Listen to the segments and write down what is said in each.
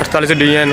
48 DN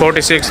46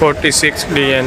46 DN